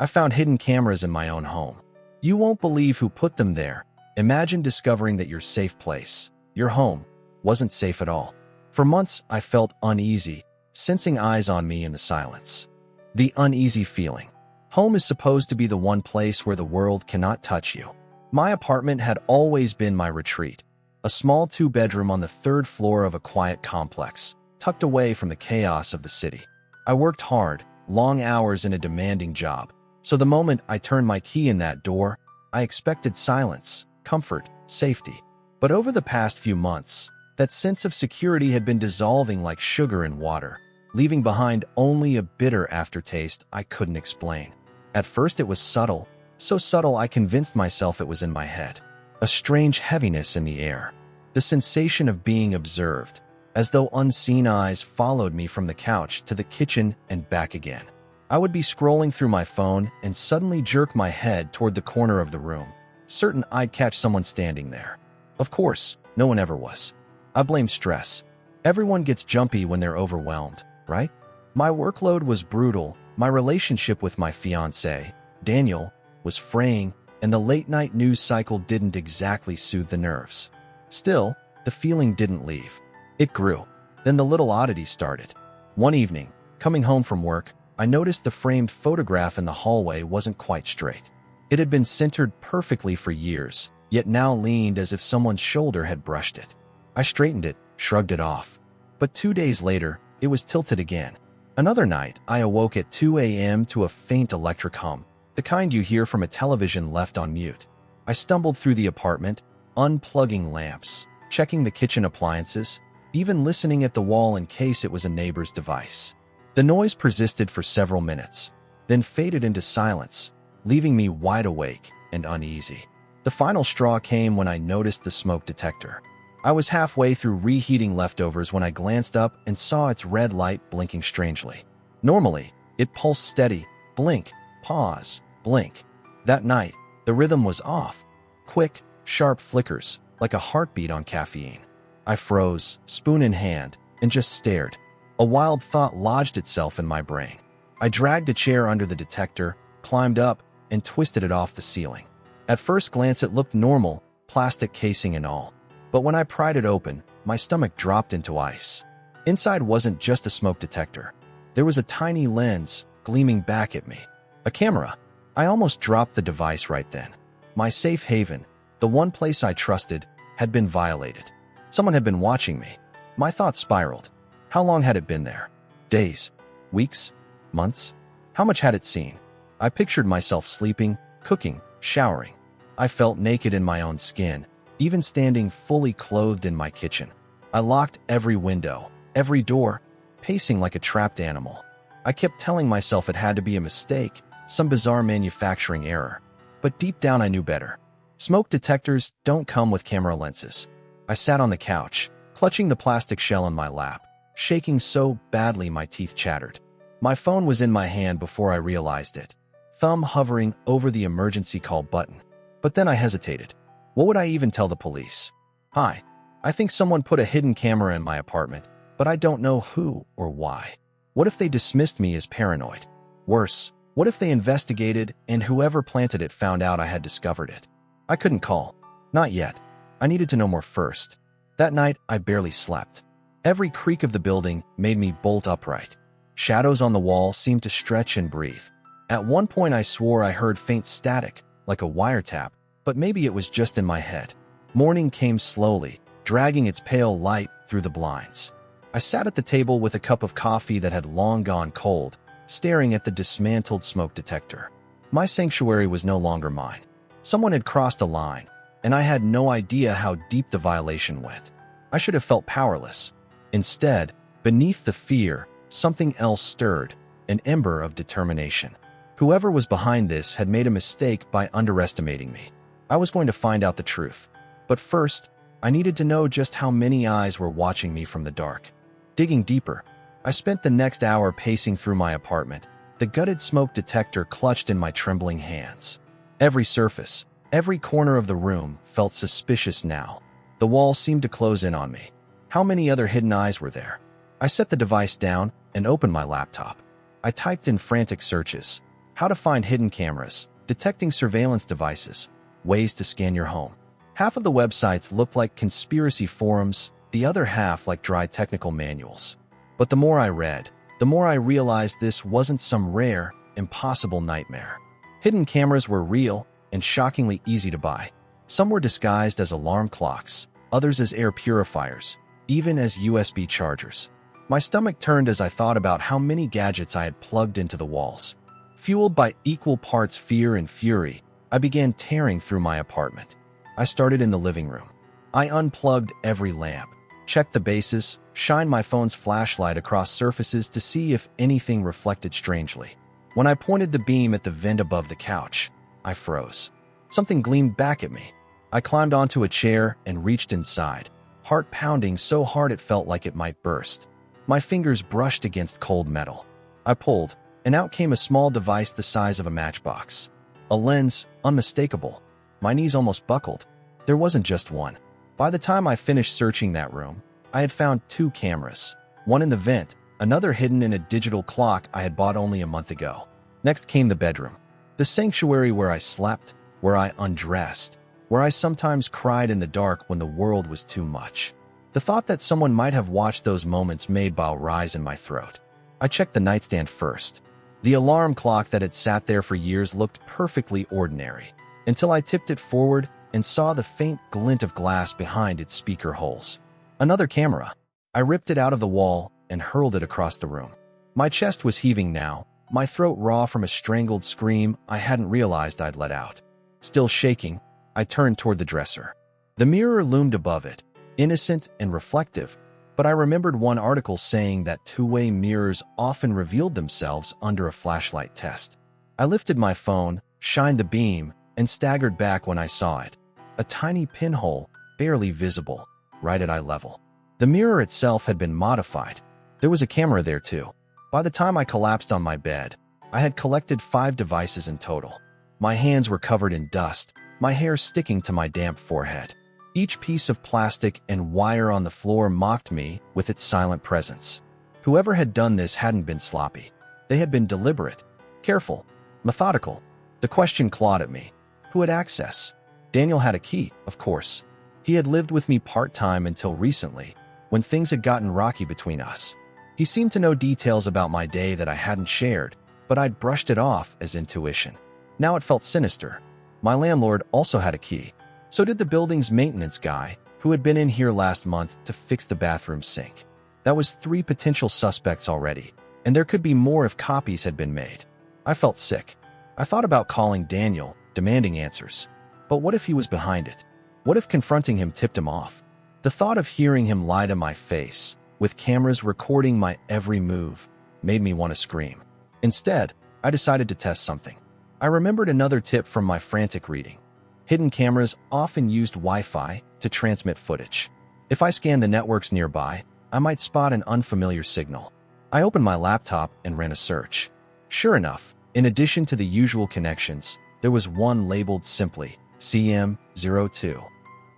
I found hidden cameras in my own home. You won't believe who put them there. Imagine discovering that your safe place, your home, wasn't safe at all. For months, I felt uneasy, sensing eyes on me in the silence. The uneasy feeling. Home is supposed to be the one place where the world cannot touch you. My apartment had always been my retreat, a small two-bedroom on the third floor of a quiet complex, tucked away from the chaos of the city. I worked hard, long hours in a demanding job, so the moment I turned my key in that door, I expected silence, comfort, safety. But over the past few months, that sense of security had been dissolving like sugar in water, leaving behind only a bitter aftertaste I couldn't explain. At first it was subtle, so subtle I convinced myself it was in my head. A strange heaviness in the air, the sensation of being observed, as though unseen eyes followed me from the couch to the kitchen and back again. I would be scrolling through my phone and suddenly jerk my head toward the corner of the room, certain I'd catch someone standing there. Of course, no one ever was. I blame stress. Everyone gets jumpy when they're overwhelmed, right? My workload was brutal, my relationship with my fiancé, Daniel, was fraying, and the late-night news cycle didn't exactly soothe the nerves. Still, the feeling didn't leave. It grew. Then the little oddities started. One evening, coming home from work, I noticed the framed photograph in the hallway wasn't quite straight. It had been centered perfectly for years, yet now leaned as if someone's shoulder had brushed it. I straightened it, shrugged it off. But 2 days later, it was tilted again. Another night, I awoke at 2 a.m. to a faint electric hum, the kind you hear from a television left on mute. I stumbled through the apartment, unplugging lamps, checking the kitchen appliances, even listening at the wall in case it was a neighbor's device. The noise persisted for several minutes, then faded into silence, leaving me wide awake and uneasy. The final straw came when I noticed the smoke detector. I was halfway through reheating leftovers when I glanced up and saw its red light blinking strangely. Normally, it pulsed steady, blink, pause, blink. That night, the rhythm was off. Quick, sharp flickers, like a heartbeat on caffeine. I froze, spoon in hand, and just stared. A wild thought lodged itself in my brain. I dragged a chair under the detector, climbed up, and twisted it off the ceiling. At first glance it looked normal, plastic casing and all. But when I pried it open, my stomach dropped into ice. Inside wasn't just a smoke detector. There was a tiny lens gleaming back at me. A camera. I almost dropped the device right then. My safe haven, the one place I trusted, had been violated. Someone had been watching me. My thoughts spiraled. How long had it been there? Days? Weeks? Months? How much had it seen? I pictured myself sleeping, cooking, showering. I felt naked in my own skin, even standing fully clothed in my kitchen. I locked every window, every door, pacing like a trapped animal. I kept telling myself it had to be a mistake, some bizarre manufacturing error. But deep down I knew better. Smoke detectors don't come with camera lenses. I sat on the couch, clutching the plastic shell in my lap, shaking so badly my teeth chattered. My phone was in my hand before I realized it, thumb hovering over the emergency call button. But then I hesitated. What would I even tell the police? Hi, I think someone put a hidden camera in my apartment, but I don't know who or why. What if they dismissed me as paranoid? Worse, what if they investigated and whoever planted it found out I had discovered it? I couldn't call. Not yet. I needed to know more first. That night, I barely slept. Every creak of the building made me bolt upright. Shadows on the wall seemed to stretch and breathe. At one point I swore I heard faint static, like a wiretap, but maybe it was just in my head. Morning came slowly, dragging its pale light through the blinds. I sat at the table with a cup of coffee that had long gone cold, staring at the dismantled smoke detector. My sanctuary was no longer mine. Someone had crossed a line, and I had no idea how deep the violation went. I should have felt powerless. Instead, beneath the fear, something else stirred, an ember of determination. Whoever was behind this had made a mistake by underestimating me. I was going to find out the truth. But first, I needed to know just how many eyes were watching me from the dark. Digging deeper, I spent the next hour pacing through my apartment, the gutted smoke detector clutched in my trembling hands. Every surface, every corner of the room felt suspicious now. The walls seemed to close in on me. How many other hidden eyes were there? I set the device down and opened my laptop. I typed in frantic searches. How to find hidden cameras, detecting surveillance devices, ways to scan your home. Half of the websites looked like conspiracy forums, the other half like dry technical manuals. But the more I read, the more I realized this wasn't some rare, impossible nightmare. Hidden cameras were real and shockingly easy to buy. Some were disguised as alarm clocks, others as air purifiers, even as USB chargers. My stomach turned as I thought about how many gadgets I had plugged into the walls. Fueled by equal parts fear and fury, I began tearing through my apartment. I started in the living room. I unplugged every lamp, checked the bases, shined my phone's flashlight across surfaces to see if anything reflected strangely. When I pointed the beam at the vent above the couch, I froze. Something gleamed back at me. I climbed onto a chair and reached inside, heart pounding so hard it felt like it might burst. My fingers brushed against cold metal. I pulled, and out came a small device the size of a matchbox. A lens, unmistakable. My knees almost buckled. There wasn't just one. By the time I finished searching that room, I had found 2 cameras, one in the vent, another hidden in a digital clock I had bought only a month ago. Next came the bedroom, the sanctuary where I slept, where I undressed, where I sometimes cried in the dark when the world was too much. The thought that someone might have watched those moments made bile rise in my throat. I checked the nightstand first. The alarm clock that had sat there for years looked perfectly ordinary, until I tipped it forward and saw the faint glint of glass behind its speaker holes. Another camera. I ripped it out of the wall and hurled it across the room. My chest was heaving now, my throat raw from a strangled scream I hadn't realized I'd let out. Still shaking, I turned toward the dresser. The mirror loomed above it, innocent and reflective, but I remembered one article saying that two-way mirrors often revealed themselves under a flashlight test. I lifted my phone, shined the beam, and staggered back when I saw it. A tiny pinhole, barely visible, right at eye level. The mirror itself had been modified. There was a camera there too. By the time I collapsed on my bed, I had collected 5 devices in total. My hands were covered in dust, my hair sticking to my damp forehead. Each piece of plastic and wire on the floor mocked me with its silent presence. Whoever had done this hadn't been sloppy. They had been deliberate, careful, methodical. The question clawed at me. Who had access? Daniel had a key, of course. He had lived with me part-time until recently, when things had gotten rocky between us. He seemed to know details about my day that I hadn't shared, but I'd brushed it off as intuition. Now it felt sinister. My landlord also had a key. So did the building's maintenance guy, who had been in here last month to fix the bathroom sink. That was 3 potential suspects already, and there could be more if copies had been made. I felt sick. I thought about calling Daniel, demanding answers. But what if he was behind it? What if confronting him tipped him off? The thought of hearing him lie to my face, with cameras recording my every move, made me want to scream. Instead, I decided to test something. I remembered another tip from my frantic reading. Hidden cameras often used Wi-Fi to transmit footage. If I scanned the networks nearby, I might spot an unfamiliar signal. I opened my laptop and ran a search. Sure enough, in addition to the usual connections, there was one labeled simply CM02.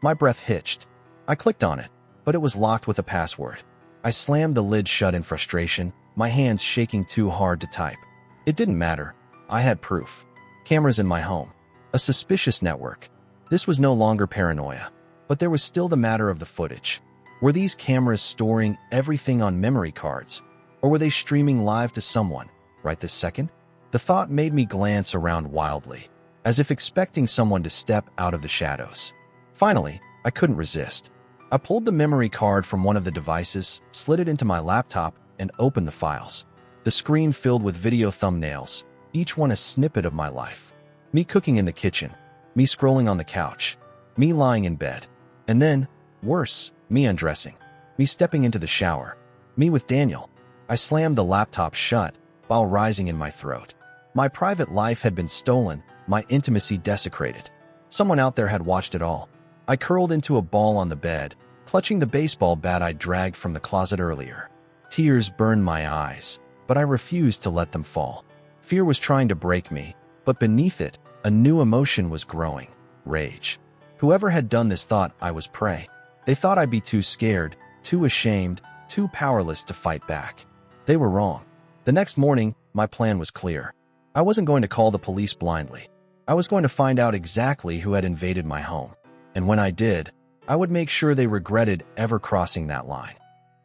My breath hitched. I clicked on it, but it was locked with a password. I slammed the lid shut in frustration, my hands shaking too hard to type. It didn't matter. I had proof. Cameras in my home. A suspicious network. This was no longer paranoia, but there was still the matter of the footage. Were these cameras storing everything on memory cards, or were they streaming live to someone, right this second? The thought made me glance around wildly, as if expecting someone to step out of the shadows. Finally, I couldn't resist. I pulled the memory card from one of the devices, slid it into my laptop, and opened the files. The screen filled with video thumbnails, each one a snippet of my life. Me cooking in the kitchen, me scrolling on the couch, me lying in bed, and then, worse, me undressing, me stepping into the shower, me with Daniel. I slammed the laptop shut, while rising in my throat. My private life had been stolen, my intimacy desecrated. Someone out there had watched it all. I curled into a ball on the bed, clutching the baseball bat I dragged from the closet earlier. Tears burned my eyes, but I refused to let them fall. Fear was trying to break me, but beneath it, a new emotion was growing: rage. Whoever had done this thought I was prey. They thought I'd be too scared, too ashamed, too powerless to fight back. They were wrong. The next morning, my plan was clear. I wasn't going to call the police blindly. I was going to find out exactly who had invaded my home. And when I did, I would make sure they regretted ever crossing that line.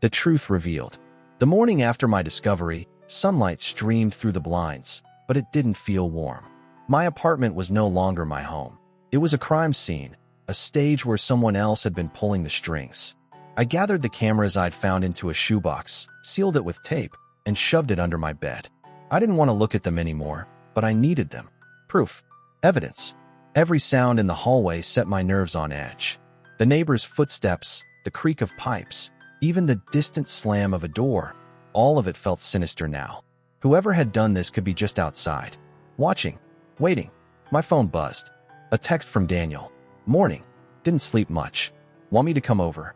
The truth revealed. The morning after my discovery, sunlight streamed through the blinds, but it didn't feel warm. My apartment was no longer my home. It was a crime scene, a stage where someone else had been pulling the strings. I gathered the cameras I'd found into a shoebox, sealed it with tape, and shoved it under my bed. I didn't want to look at them anymore, but I needed them. Proof. Evidence. Every sound in the hallway set my nerves on edge. The neighbor's footsteps, the creak of pipes, even the distant slam of a door, all of it felt sinister now. Whoever had done this could be just outside, watching, waiting. My phone buzzed. A text from Daniel. Morning. Didn't sleep much. Want me to come over?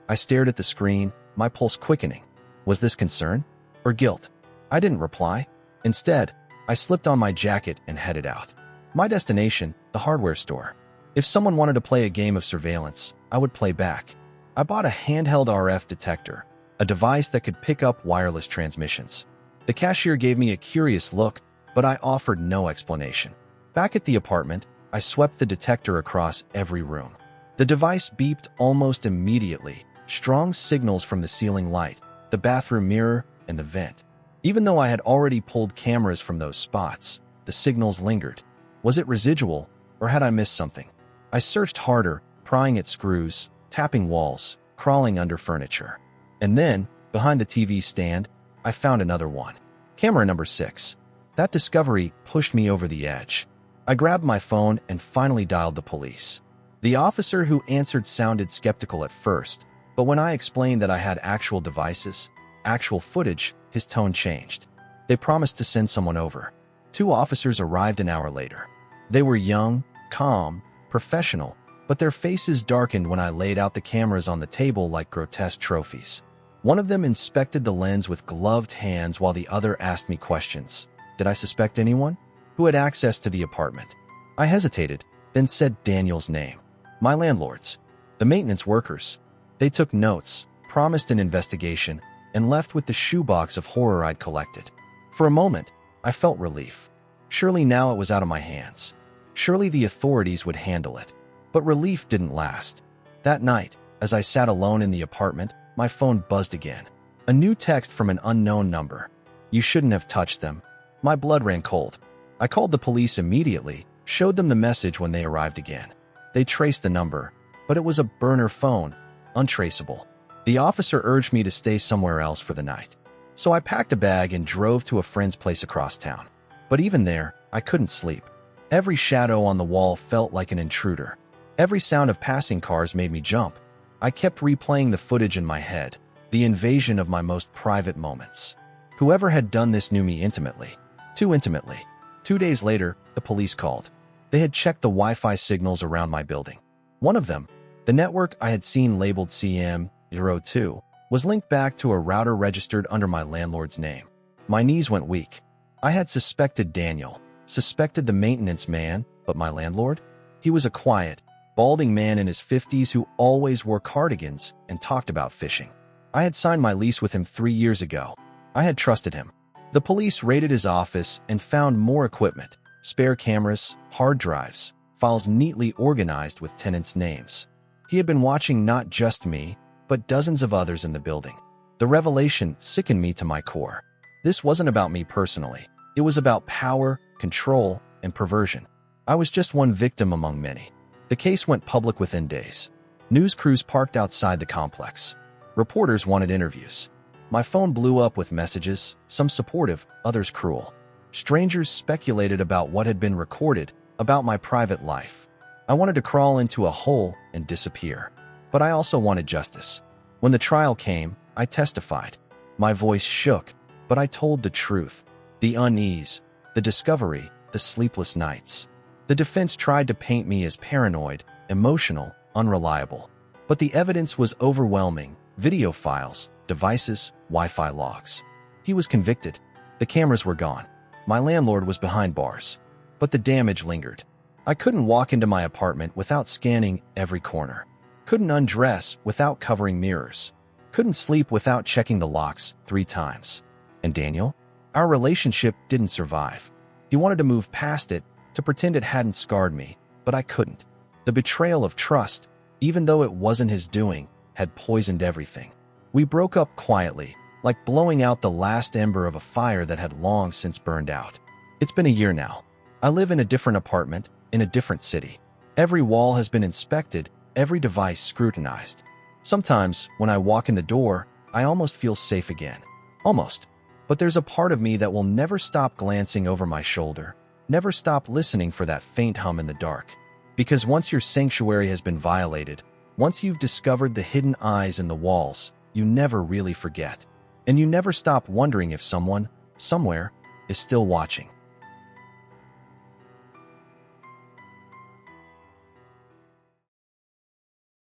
I stared at the screen, my pulse quickening. Was this concern or guilt? I didn't reply. Instead, I slipped on my jacket and headed out. My destination, the hardware store. If someone wanted to play a game of surveillance, I would play back. I bought a handheld RF detector, a device that could pick up wireless transmissions. The cashier gave me a curious look, but I offered no explanation. Back at the apartment, I swept the detector across every room. The device beeped almost immediately, strong signals from the ceiling light, the bathroom mirror, and the vent. Even though I had already pulled cameras from those spots, the signals lingered. Was it residual, or had I missed something? I searched harder, prying at screws, tapping walls, crawling under furniture. And then, behind the TV stand, I found another one. Camera number 6. That discovery pushed me over the edge. I grabbed my phone and finally dialed the police. The officer who answered sounded skeptical at first, but when I explained that I had actual devices, actual footage, his tone changed. They promised to send someone over. 2 officers arrived an hour later. They were young, calm, professional, but their faces darkened when I laid out the cameras on the table like grotesque trophies. One of them inspected the lens with gloved hands while the other asked me questions. Did I suspect anyone? Who had access to the apartment? I hesitated, then said Daniel's name. My landlords. The maintenance workers. They took notes, promised an investigation, and left with the shoebox of horror I'd collected. For a moment, I felt relief. Surely now it was out of my hands. Surely the authorities would handle it. But relief didn't last. That night, as I sat alone in the apartment, my phone buzzed again. A new text from an unknown number. You shouldn't have touched them. My blood ran cold. I called the police immediately, showed them the message when they arrived again. They traced the number, but it was a burner phone, untraceable. The officer urged me to stay somewhere else for the night. So I packed a bag and drove to a friend's place across town. But even there, I couldn't sleep. Every shadow on the wall felt like an intruder. Every sound of passing cars made me jump. I kept replaying the footage in my head, the invasion of my most private moments. Whoever had done this knew me intimately. Too intimately. 2 days later, the police called. They had checked the Wi-Fi signals around my building. One of them, the network I had seen labeled CM02, was linked back to a router registered under my landlord's name. My knees went weak. I had suspected Daniel, suspected the maintenance man, but my landlord? He was a quiet, balding man in his 50s who always wore cardigans and talked about fishing. I had signed my lease with him 3 years ago. I had trusted him. The police raided his office and found more equipment, spare cameras, hard drives, files neatly organized with tenants' names. He had been watching not just me, but dozens of others in the building. The revelation sickened me to my core. This wasn't about me personally. It was about power, control, and perversion. I was just one victim among many. The case went public within days. News crews parked outside the complex. Reporters wanted interviews. My phone blew up with messages, some supportive, others cruel. Strangers speculated about what had been recorded, about my private life. I wanted to crawl into a hole and disappear. But I also wanted justice. When the trial came, I testified. My voice shook, but I told the truth. The unease, the discovery, the sleepless nights. The defense tried to paint me as paranoid, emotional, unreliable. But the evidence was overwhelming. Video files, devices, Wi-Fi logs. He was convicted. The cameras were gone. My landlord was behind bars. But the damage lingered. I couldn't walk into my apartment without scanning every corner. Couldn't undress without covering mirrors. Couldn't sleep without checking the locks 3 times. And Daniel? Our relationship didn't survive. He wanted to move past it, to pretend it hadn't scarred me, but I couldn't. The betrayal of trust, even though it wasn't his doing, had poisoned everything. We broke up quietly, like blowing out the last ember of a fire that had long since burned out. It's been a year now. I live in a different apartment, in a different city. Every wall has been inspected, every device scrutinized. Sometimes, when I walk in the door, I almost feel safe again. Almost. But there's a part of me that will never stop glancing over my shoulder, never stop listening for that faint hum in the dark. Because once your sanctuary has been violated, once you've discovered the hidden eyes in the walls, you never really forget. And you never stop wondering if someone, somewhere, is still watching.